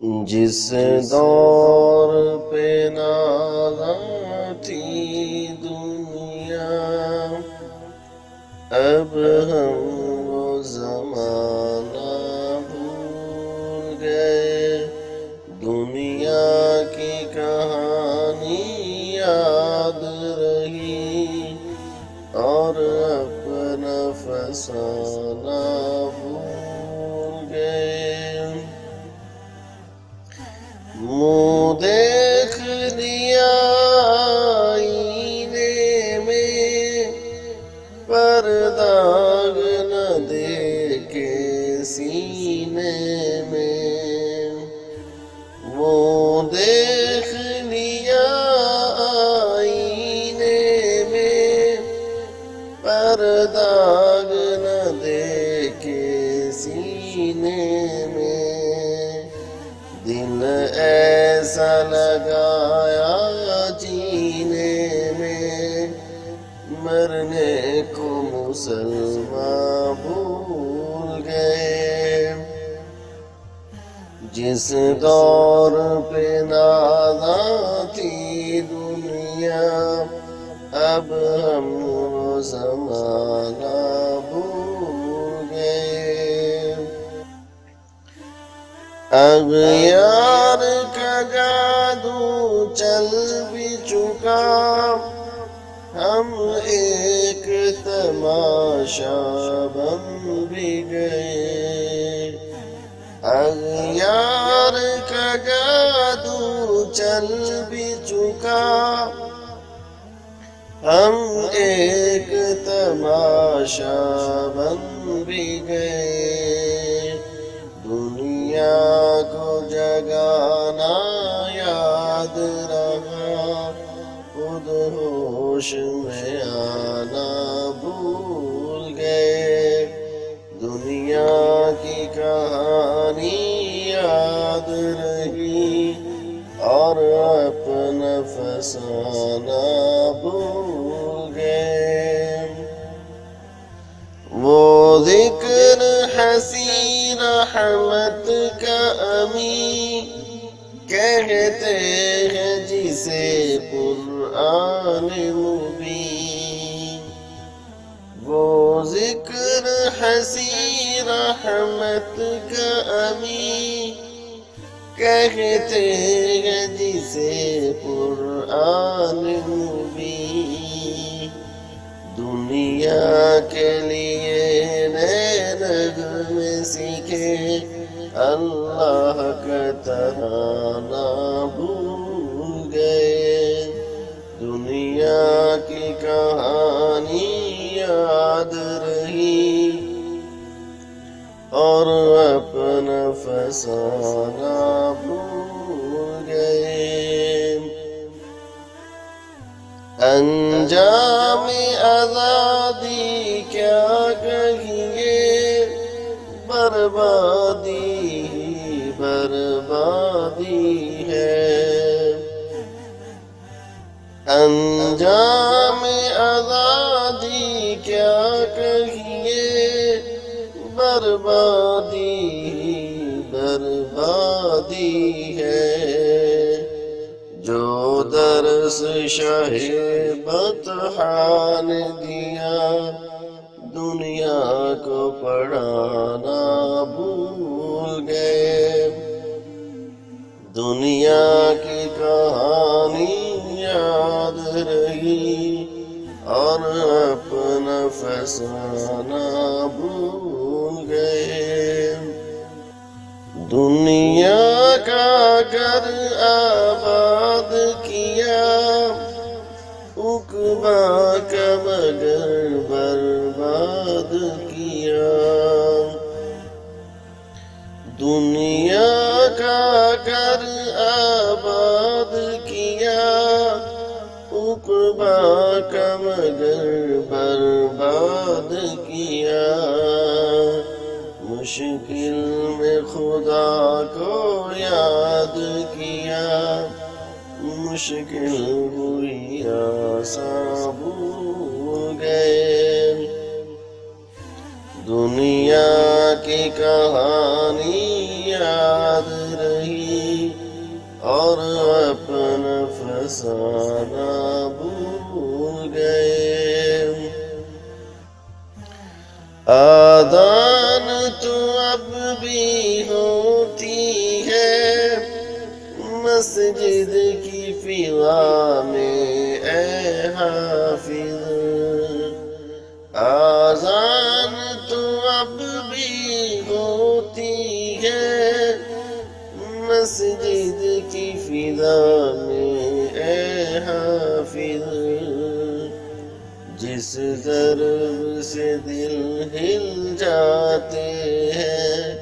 جس دور پہ نازاں تھی دنیا، اب ہم وہ زمانہ بھول گئے۔ دنیا کی کہانی یاد رہی اور اپنا فسانہ بھول گئے۔ منہ دیکھ لیا آئینے میں، پر داغ نہ دیکھے سینے میں۔ منہ دیکھ لیا آئینے میں، پر داغ نہ دیکھے سینے میں۔ دل ایسا لگایا جینے میں، مرنے کو مسلمان بھول گئے۔ جس دور پہ نازاں تھی دنیا، اب ہم وہ زمانہ بھول گئے۔ اغیار کا جادو چل بھی چکا، ہم ایک تماشا بن بھی گئے۔ اغیار کا جادو چل بھی چکا، ہم ایک تماشا بن بھی گئے۔ دنیا کو جگانا یاد رہا، خود ہوش میں آنا بھول گئے۔ دنیا کی کہانی یاد رہی اور اپنا فسانہ بھول گئے۔ وہ ذکر حسین رحمت کا امی کہتے ہیں جسے قرآن مبین۔ وہ ذکر حسین رحمت کا امی کہتے ہیں جسے قرآن مبین۔ دنیا کے لیے نئے نغمے سیکھے، اللہ کا ترانہ بھول گئے۔ دنیا کی کہانی یاد رہی اور اپنا فسانہ بھول گئے۔ انجام آزادی کیا کہیں، بربادی ہی بربادی ہے۔ انجام آزادی کیا کہیں، بربادی ہی بربادی ہے۔ جو درس شاہ بطحا نے دیا، دنیا کو پڑھانا بھول گئے۔ دنیا کی کہانی یاد رہی اور اپنا فسانہ بھول گئے۔ دنیا کا گھر آباد کیا، عقبیٰ کا مگر برباد کیا۔ دنیا کا گھر آباد کیا، عقبیٰ کا مگر برباد کیا۔ مشکل میں خدا کو یاد کیا، مشکل ہوئی آساں بھول گئے۔ دنیا کی کہانی یاد رہی اور اپنا فسانہ بھول گئے۔ آذان تو اب بھی ہوتی ہے مسجد کی فضا میں اے حافظ، آذان تو اب بھی ہوتی ہے مسجد کی فضا میں اے حافظ، جس ضرب سے دل ہل جاتے ہیں